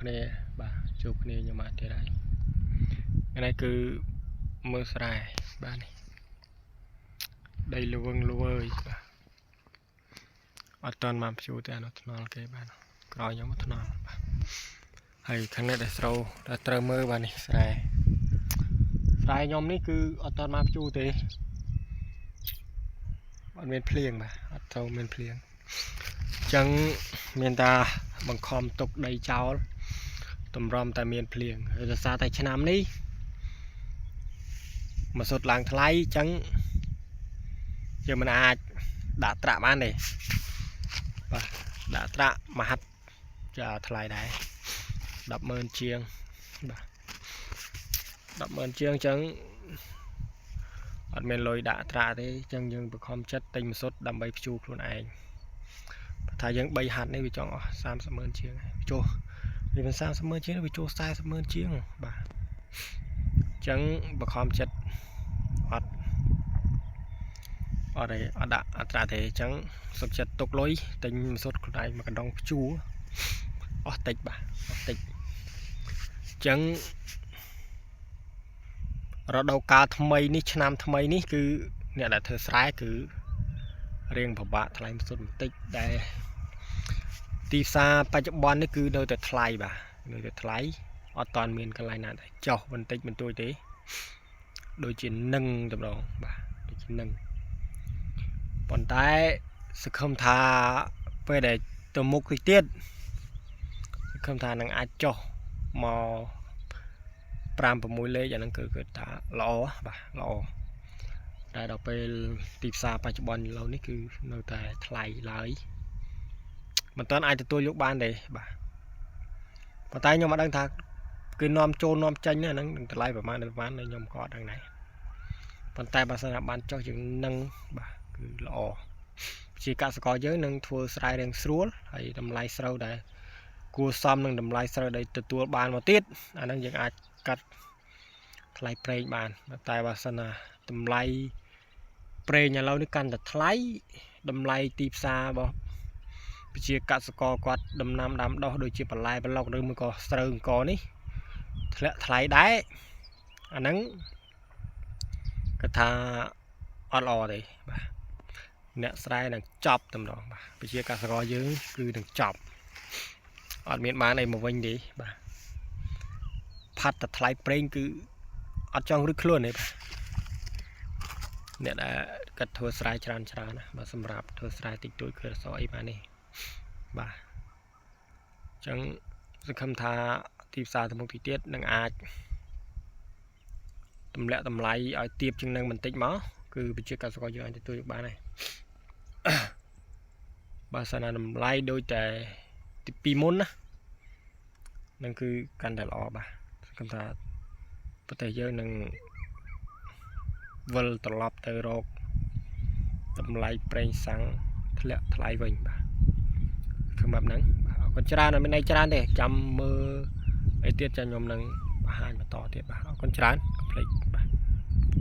នេះបាទជួបគ្នាខ្ញុំមកទៀតហើយថ្ងៃគឺមើលស្រែបាទនេះដីលវឹងលវើយបាទអត់តាន់មកភ្ជួរទេអានោះថ្នល់គេបាទក្រោយខ្ញុំថ្នល់បាទហើយខាងនេះដែលស្រូវដែលត្រូវមើលបាទនេះស្រែខ្ញុំនេះគឺអត់តាន់មកភ្ជួរទេអត់មានភ្លៀងបាទអត់ត្រូវមានភ្លៀងអញ្ចឹងមានតាបង្ខំទុកដីចោលតម្រាំតែមានភ្លៀងហើយដោយសារតែឆ្នាំនេះមកសុទ្ធឡើងថ្លៃអញ្ចឹងយើងមិនអាចដាក់ត្រាក់បានទេបាទដាក់ត្រាក់មហាត់ចាថ្លៃដែរ 100000 ជាងបាទ 100000 ជាងអញ្ចឹងអត់មានលុយដាក់ត្រាក់ទេអញ្ចឹងយើងបង្ខំចិត្តទិញមកសុទ្ធដើម្បីភ្ជួរខ្លួនឯងថាយើង3ហាត់នេះវាចង់អស់ 300,000 ជាងចុះវាមិន 300,000 ជាងវាចូល 400,000 ជាងបាទអញ្ចឹងបង្ខំចិត្តអត់ដាក់អត្រាទេអញ្ចឹងសុខចិត្តទុកលុយទិញមកសុទ្ធខ្លួនឯងមកកណ្ដុងភ្ជួរអស់តិចបាទអស់តិចអញ្ចឹងរដូវកាលថ្មីនេះឆ្នាំថ្មីនេះគឺអ្នកដែលធ្វើស្រែគឺរៀងពិបាកថ្លៃមកសុទ្ធបន្តិចដែលទីផ្សារបច្ចុប្បន្ននេះគឺនៅតែថ្លៃបាទនៅតែថ្លៃអត់តាន់មានកន្លែងណាដែលចុះបន្តិចបន្តួចទេដូចជានឹងតម្ដងបាទដូចជានឹងប៉ុន្តែសង្ឃឹមថាពេលដែលទៅមុខទៀតសង្ឃឹមថានឹងអាចចុះមក5-6 លេខអាហ្នឹងគឺថាល្អបាទល្អតែដល់ពេលទីផ្សារបច្ចុប្បន្នឥឡូវនេះគឺនៅតែថ្លៃឡើយមិនទាន់អាចទទួលយកបានទេបាទប៉ុន្តែខ្ញុំអត់ដឹងថាគឺនាំចូលនាំចេញហ្នឹងនឹងតម្លៃប្រហែលខ្ញុំក៏អត់ដឹងដែរប៉ុន្តែបើសិនជាបានចុះជាងនឹងបាទគឺល្អជាកសិករយើងនឹងធ្វើស្រែរៀងស្រួលហើយតម្លៃស្រូវដែរគួរសមនឹងតម្លៃស្រូវដែលទទួលបានមកទៀតអាហ្នឹងយើងអាចកាត់ថ្លៃប្រេងបានតែបើសិនណាតម្លៃប្រេងឥឡូវនេះកាន់តែថ្លៃតម្លៃទីផ្សាររបស់ប្រជាកសិករគាត់ដំណាំដាំដុះដូចជាបន្លែប្លុកឬមួយក៏ស្រូវអង្គរនេះធ្លាក់ថ្លៃដែរអាហ្នឹងគាត់ថាអត់ល្អទេបាទអ្នកស្រែនឹងចប់តែម្ដងបាទប្រជាកសិករយើងគឺនឹងចប់អត់មានបានអីមកវិញទេបាទផាត់តែថ្លៃប្រេងគឺអត់ចង់រឹកខ្លួនទេបាទអ្នកដែលគាត់ធ្វើស្រែច្រើនណាបាទសម្រាប់ធ្វើស្រែតិចតួចគឺអត់សអីបាននេះបាទអញ្ចឹងសង្ឃឹមថាទីផ្សារទៅមុខទៀតនឹងអាចទម្លាក់តម្លៃឲ្យទាបជាងនឹងបន្តិចមកគឺប្រជាកសិករយើងអាចទទួលយកបានហើយបើសិនណាតម្លៃដូចតែទីពីមុនណានឹងគឺកាន់តែល្អបាទសង្ឃឹមថាប្រទេសយើងនឹងវិលត្រឡប់ទៅរកតម្លៃប្រេងសាំងធ្លាក់ថ្លៃវិញបាទគឺបែបហ្នឹងបាទអរគុណច្រើនអត់មានអីច្រើនទេចាំមើលអីទៀតចាខ្ញុំនឹងបង្ហាញបន្តទៀតបាទអរគុណច្រើនកុំភ្លេច